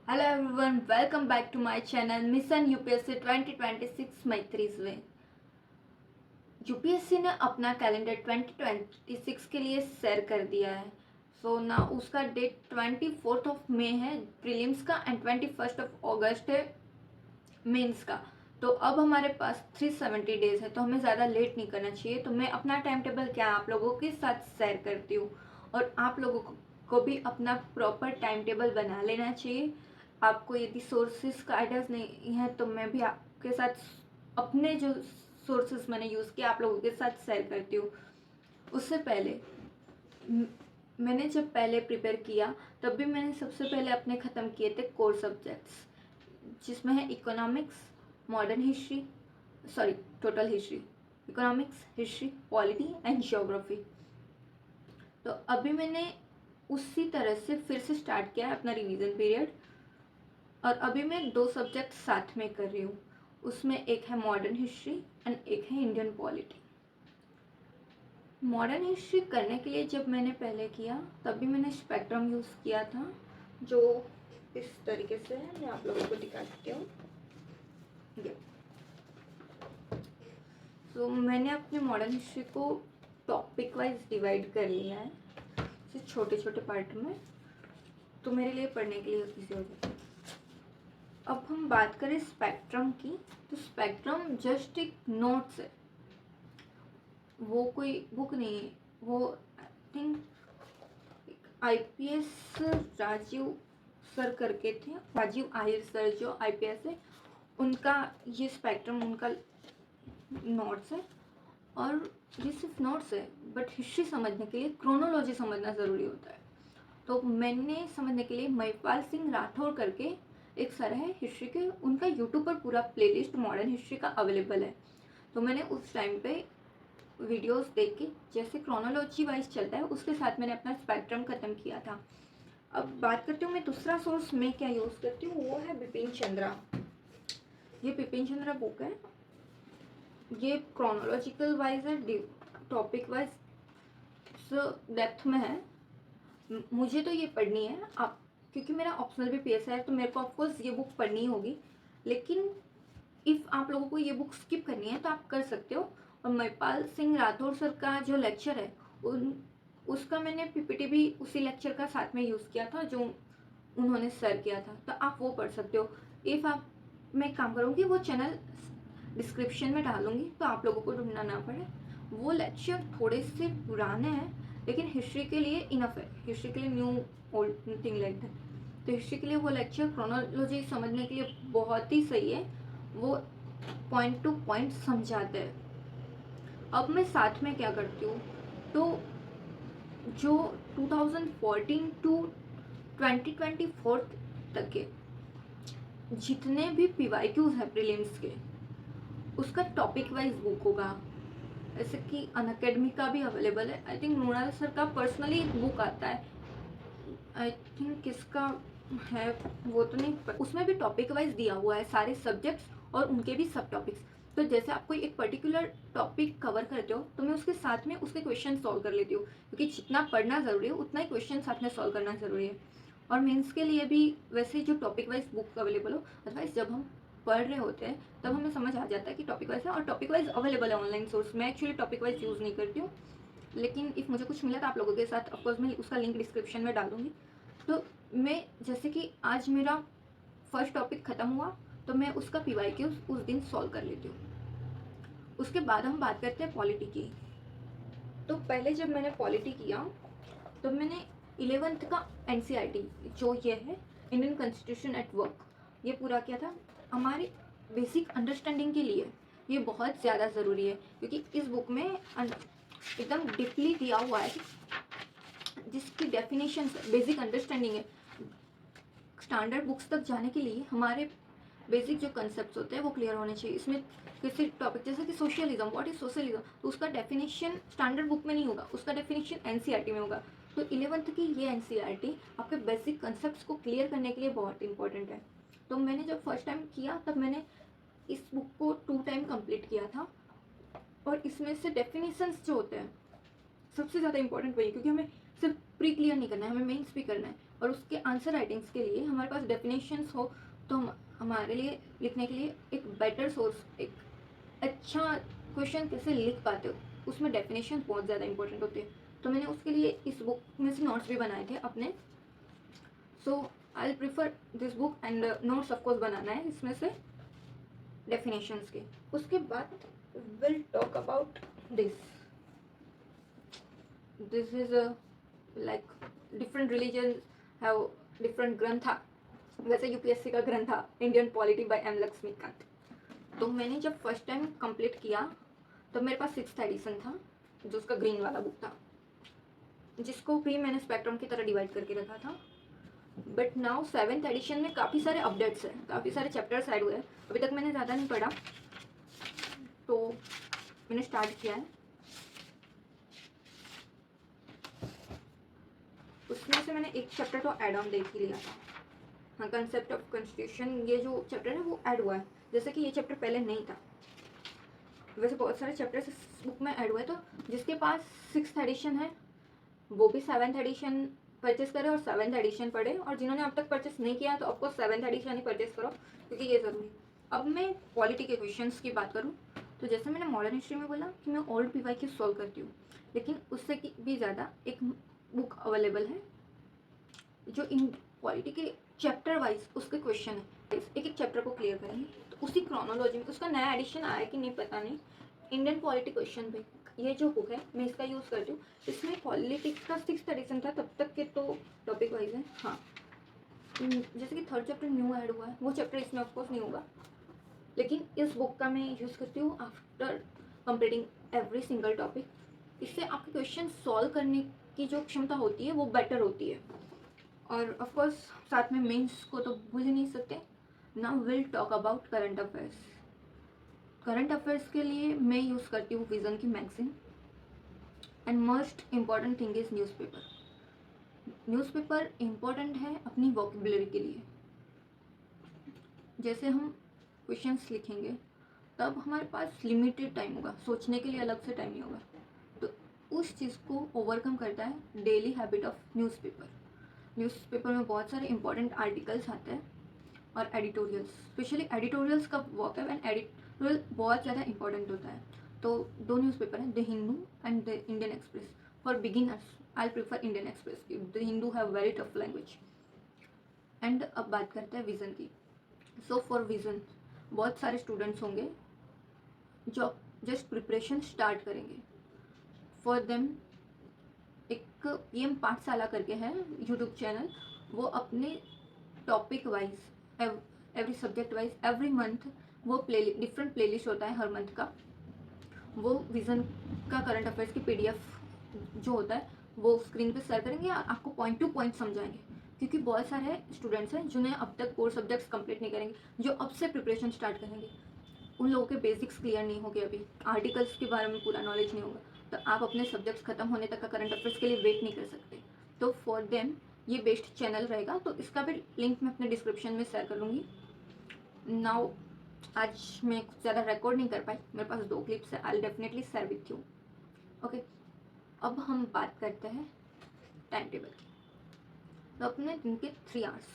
Hello everyone, welcome back to my channel Mission UPSC 2026 मैत्रीज way. UPSC ने अपना calendar 2026 के लिए शेयर कर दिया है। सो ना उसका डेट 24 मई है प्रीलिम्स का एंड 21 अगस्त है मेंस का। तो अब हमारे पास 370 डेज है, तो हमें ज़्यादा लेट नहीं करना चाहिए। तो मैं अपना टाइम टेबल क्या आप लोगों के साथ शेयर करती हूँ और आप लोगों को भी अपना प्रॉपर टाइम टेबल बना लेना चाहिए। आपको यदि सोर्सेज का आइडियाज़ नहीं है तो मैं भी आपके साथ अपने जो सोर्सेज मैंने यूज़ किया आप लोगों के साथ शेयर करती हूँ। उससे पहले मैंने जब पहले प्रिपेयर किया तब भी मैंने सबसे पहले अपने ख़त्म किए थे कोर सब्जेक्ट्स, जिसमें है economics, modern history, sorry total history, economics, history, polity and geography. तो अभी मैंने उसी तरह से फिर से स्टार्ट किया है अपना रिवीजन पीरियड और अभी मैं 2 सब्जेक्ट साथ में कर रही हूँ। उसमें एक है मॉडर्न हिस्ट्री एंड एक है इंडियन पॉलिटी। मॉडर्न हिस्ट्री करने के लिए जब मैंने पहले किया तब भी मैंने स्पेक्ट्रम यूज़ किया था, जो इस तरीके से है। मैं आप लोगों को दिखाती हूँ। तो मैंने अपने मॉडर्न हिस्ट्री को टॉपिक वाइज डिवाइड कर लिया है छोटे छोटे पार्ट में, तो मेरे लिए पढ़ने के लिए इजी हो जाता है। अब हम बात करें स्पेक्ट्रम की, तो स्पेक्ट्रम जस्ट एक नोट्स है, वो कोई बुक नहीं है। वो I think IPS Rajiv sir करके थे, राजीव आहिर सर जो आईपीएस है, उनका ये स्पेक्ट्रम उनका नोट्स है। और ये सिर्फ नोट्स है, बट हिस्ट्री समझने के लिए क्रोनोलॉजी समझना ज़रूरी होता है। तो मैंने समझने के लिए महिपाल सिंह राठौर करके एक सर है हिस्ट्री के, उनका यूट्यूब पर पूरा प्लेलिस्ट मॉडर्न हिस्ट्री का अवेलेबल है। तो मैंने उस टाइम पे वीडियोस देख के जैसे क्रोनोलॉजी वाइज चलता है उसके साथ मैंने अपना स्पेक्ट्रम ख़त्म किया था। अब बात करती हूँ मैं दूसरा सोर्स मैं क्या यूज़ करती हूँ, वो है बिपिन चंद्रा। ये बिपिन चंद्रा बुक है, ये क्रोनोलॉजिकल वाइज है, टॉपिक वाइज डेप्थ में है। मुझे तो ये पढ़नी है, आप क्योंकि मेरा ऑप्शनल भी पीएस है तो मेरे को ऑफकोर्स ये बुक पढ़नी होगी। लेकिन इफ़ आप लोगों को ये बुक स्किप करनी है तो आप कर सकते हो। और महिपाल सिंह राठौर सर का जो लेक्चर है उसका मैंने पीपीटी भी उसी लेक्चर का साथ में यूज़ किया था जो उन्होंने सर किया था, तो आप वो पढ़ सकते हो। इफ़ आप मैं काम करूँगी वो चैनल डिस्क्रिप्शन में डालूँगी तो आप लोगों को ढूंढना ना पड़े। वो लेक्चर थोड़े से पुराने हैं लेकिन हिस्ट्री के लिए इनफ है, हिस्ट्री के लिए new old thing like that. तो हिस्ट्री के लिए वो लेक्चर क्रोनोलॉजी समझने के लिए बहुत ही सही है, वो पॉइंट टू पॉइंट समझाते हैं। अब मैं साथ में क्या करती हूँ, तो जो 2014 टू 2024 तक के जितने भी पीवाईक्यूज हैं प्रीलिम्स के, उसका टॉपिक वाइज बुक होगा। जैसे कि अनअकैडमी का भी अवेलेबल है। आई थिंक मृणाल सर का पर्सनली एक बुक आता है, आई थिंक किसका है वो तो नहीं, उसमें भी टॉपिक वाइज दिया हुआ है सारे सब्जेक्ट्स और उनके भी सब टॉपिक्स। तो जैसे आप कोई एक पर्टिकुलर टॉपिक कवर करते हो तो मैं उसके साथ में उसके क्वेश्चन सॉल्व कर लेती हूँ, क्योंकि जितना पढ़ना ज़रूरी है उतना ही क्वेश्चन साथ में सॉल्व करना ज़रूरी है। और मेंस के लिए भी वैसे जो टॉपिक वाइज बुक अवेलेबल हो, अदरवाइज जब हम पढ़ रहे होते हैं तब हमें समझ आ जाता है कि टॉपिक वाइज है, और टॉपिक वाइज अवेलेबल है ऑनलाइन सोर्स। मैं एक्चुअली टॉपिक वाइज यूज़ नहीं करती हूँ, लेकिन इफ़ मुझे कुछ मिला तो आप लोगों के साथ ऑफकोर्स मैं उसका लिंक डिस्क्रिप्शन में डाल दूँगी। तो मैं जैसे कि आज मेरा फर्स्ट टॉपिक ख़त्म हुआ तो मैं उसका पीवाईक्यू उस दिन सॉल्व कर लेती हूँ। उसके बाद हम बात करते हैं पॉलिटी की। तो पहले जब मैंने पॉलिटी किया तो मैंने 11th का एनसीईआरटी जो ये है इंडियन कॉन्स्टिट्यूशन एट वर्क, ये पूरा किया था। हमारी बेसिक अंडरस्टैंडिंग के लिए ये बहुत ज़्यादा ज़रूरी है, क्योंकि इस बुक में एकदम डीपली दिया हुआ है जिसकी डेफिनेशन बेसिक अंडरस्टैंडिंग है। स्टैंडर्ड बुक्स तक जाने के लिए हमारे बेसिक जो कंसेप्ट होते हैं वो क्लियर होने चाहिए। इसमें किसी टॉपिक जैसे कि सोशलिज्म, व्हाट इज सोशलिज्म, तो उसका डेफिनेशन स्टैंडर्ड बुक में नहीं होगा, उसका डेफिनेशन एनसीईआरटी में होगा। तो 11th की ये एनसीईआरटी आपके बेसिक कंसेप्ट को क्लियर करने के लिए बहुत इंपॉर्टेंट है। तो मैंने जब फर्स्ट टाइम किया तब मैंने इस बुक को 2 टाइम कंप्लीट किया था। और इसमें से डेफिनेशंस जो होते हैं सबसे ज़्यादा इंपॉर्टेंट वही, क्योंकि हमें सिर्फ प्री क्लियर नहीं करना है, हमें मेंस भी करना है। और उसके आंसर राइटिंग्स के लिए हमारे पास डेफिनेशंस हो तो हमारे लिए लिखने के लिए एक बेटर सोर्स, एक अच्छा क्वेश्चन कैसे लिख पाते हो, उसमें डेफिनेशन बहुत ज़्यादा इंपॉर्टेंट होती है। तो मैंने उसके लिए इस बुक में से नोट्स भी बनाए थे अपने। So I prefer this book and notes of course बनाना है इसमें से डेफिनेशंस के। उसके बाद will talk about this this is like different religion have different ग्रंथा। वैसे यूपीएससी का ग्रंथा Indian polity by M Laxmikanth. तो मैंने जब फर्स्ट टाइम कंप्लीट किया तो मेरे पास 6th एडिशन था, जो उसका ग्रीन वाला बुक था, जिसको भी मैंने स्पेक्ट्रम की तरह डिवाइड करके रखा था। बट नाउ 7th एडिशन में काफ़ी सारे अपडेट्स हैं, काफ़ी सारे चैप्टर्स ऐड हुए हैं। अभी तक मैंने ज़्यादा नहीं पढ़ा, तो मैंने स्टार्ट किया है। उसमें से मैंने एक चैप्टर तो ऐड ऑन देख ही लिया था। हाँ, कंसेप्ट ऑफ कॉन्स्टिट्यूशन, ये जो चैप्टर है वो ऐड हुआ है, जैसे कि ये चैप्टर पहले नहीं था। वैसे बहुत सारे चैप्टर्स इस बुक में ऐड हुए, तो जिसके पास 6th एडिशन है वो भी 7th एडिशन परचेस करे और 7th एडिशन पढ़े, और जिन्होंने अब तक परचेस नहीं किया तो आपको 7th एडिशन ही परचेस करो, क्योंकि ये ज़रूरी। अब मैं पॉलिटी के क्वेश्चंस की बात करूँ तो जैसे मैंने मॉडर्न हिस्ट्री में बोला कि मैं ओल्ड PYQ सॉल्व करती हूँ, लेकिन उससे भी ज़्यादा एक बुक अवेलेबल है जो इन पॉलिटी के चैप्टर वाइज उसके क्वेश्चन है, एक एक चैप्टर को क्लियर करेंगे। तो उसी क्रोनोलॉजी में उसका नया एडिशन आया कि नहीं पता नहीं, इंडियन पॉलिटी क्वेश्चन पे ये जो बुक है मैं इसका यूज़ करती हूँ। इसमें पॉलिटिक्स का 6th एडिशन था तब तक के, तो टॉपिक वाइज है। हाँ, जैसे कि 3rd चैप्टर न्यू ऐड हुआ है, वो चैप्टर इसमें ऑफकोर्स नहीं होगा, लेकिन इस बुक का मैं यूज़ करती हूँ after completing every single topic. इससे आपके क्वेश्चन सॉल्व करने की जो क्षमता होती है वो बेटर होती है। और ऑफकोर्स साथ में मेंस को तो भूल ही नहीं सकते। Now will talk about current affairs. Current affairs के लिए मैं यूज़ करती हूँ विज़न की magazine, and most important thing is newspaper. Newspaper important है अपनी वोकेबुलरी के लिए। जैसे हम क्वेश्चंस लिखेंगे तब हमारे पास लिमिटेड टाइम होगा, सोचने के लिए अलग से टाइम नहीं होगा, तो उस चीज़ को ओवरकम करता है daily habit of newspaper. Newspaper में बहुत सारे इंपॉर्टेंट आर्टिकल्स आते हैं और एडिटोरियल्स, स्पेशली एडिटोरियल्स का वॉकैब एंड एडिटोरियल बहुत ज़्यादा इंपॉर्टेंट होता है। तो 2 न्यूज़पेपर हैं, the Hindu and the Indian express. For beginners I prefer Indian express, the Hindu have very tough language. And अब बात करते हैं विज़न की। सो फॉर विज़न बहुत सारे स्टूडेंट्स होंगे जो जस्ट प्रिपरेशन स्टार्ट करेंगे। फॉर देम एक PM पाठशाला करके है यूट्यूब चैनल, वो अपने topic wise every subject wise every month वो डिफरेंट प्लेलिस्ट होता है हर मंथ का, वो विज़न का करंट अफेयर्स की PDF जो होता है वो स्क्रीन पे शेयर करेंगे और आपको पॉइंट टू पॉइंट समझाएंगे। क्योंकि बहुत सारे स्टूडेंट्स हैं जिन्हें अब तक कोर सब्जेक्ट्स कंप्लीट नहीं करेंगे, जो अब से प्रिपरेशन स्टार्ट करेंगे, उन लोगों के बेसिक्स क्लियर नहीं होंगे, अभी आर्टिकल्स के बारे में पूरा नॉलेज नहीं होगा, तो आप अपने सब्जेक्ट्स खत्म होने तक का करंट अफेयर्स के लिए वेट नहीं कर सकते। तो फॉर देम ये बेस्ट चैनल रहेगा, तो इसका भी लिंक मैं अपने डिस्क्रिप्शन में शेयर कर लूँगी। नाउ आज मैं कुछ ज़्यादा रिकॉर्ड नहीं कर पाई, मेरे पास 2 क्लिप्स है, I definitely share with you. Okay, अब हम बात करते हैं टाइम टेबल की। तो अपने दिन के 3 आवर्स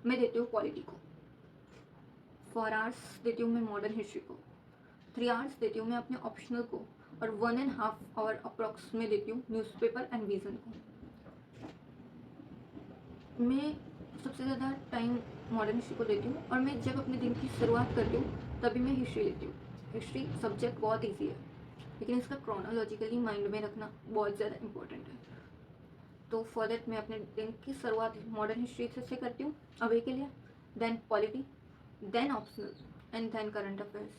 मैं देती हूँ पॉलिटी को, 4 आवर्स देती हूँ मैं मॉडर्न हिस्ट्री को, 3 आवर्स देती हूँ मैं अपने ऑप्शनल को, और 1.5 आवर अप्रॉक्स में देती हूँ न्यूज़पेपर एंड विज़न को। मैं सबसे ज़्यादा टाइम मॉडर्न हिस्ट्री को देती हूँ, और मैं जब अपने दिन की शुरुआत करती हूँ तभी मैं हिस्ट्री लेती हूँ। हिस्ट्री सब्जेक्ट बहुत ईजी है, लेकिन इसका क्रोनोलॉजिकली माइंड में रखना बहुत ज़्यादा इंपॉर्टेंट है। तो फॉर दैट मैं अपने दिन की शुरुआत मॉडर्न हिस्ट्री से करती हूँ अभी के लिए, then polity, then optional and then current affairs.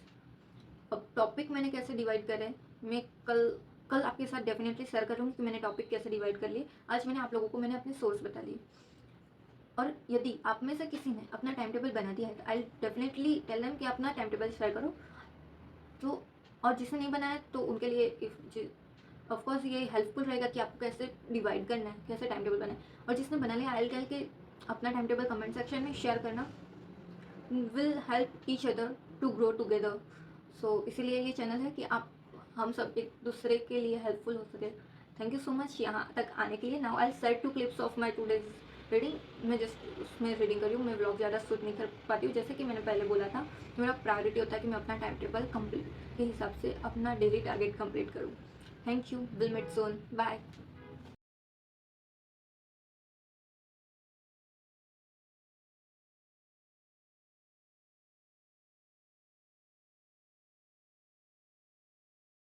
अब टॉपिक मैंने कैसे डिवाइड करे, मैं कल आपके साथ डेफिनेटली शेयर करूँगी कि मैंने टॉपिक कैसे डिवाइड कर लिए। आज मैंने आप लोगों को मैंने अपने सोर्स बता दिए, और यदि आप में से किसी ने अपना टाइम टेबल बना दिया है तो आई डेफिनेटली टेल देम कि अपना टाइम टेबल शेयर करो। तो और जिसने नहीं बनाया तो उनके लिए ऑफकोर्स ये हेल्पफुल रहेगा कि आपको कैसे डिवाइड करना है, कैसे टाइम टेबल बनाए। और जिसने बना लिया आई टेल के अपना टाइम टेबल कमेंट सेक्शन में शेयर करना, will help each other to grow together. So इसीलिए ये चैनल है कि आप हम सब एक दूसरे के लिए हेल्पफुल हो सके। थैंक यू सो मच यहाँ तक आने के लिए। Now I share 2 clips of my two days reading मैं जस्ट उसमें रीडिंग कर रही हूँ, मैं व्लॉग ज़्यादा शूट नहीं कर पाती हूँ। जैसे कि मैंने पहले बोला था, मेरा प्रायोरिटी होता है कि मैं अपना टाइम टेबल कंप्लीट के हिसाब से अपना डेली टारगेट कंप्लीट करूँ। Thank you, will meet soon, bye.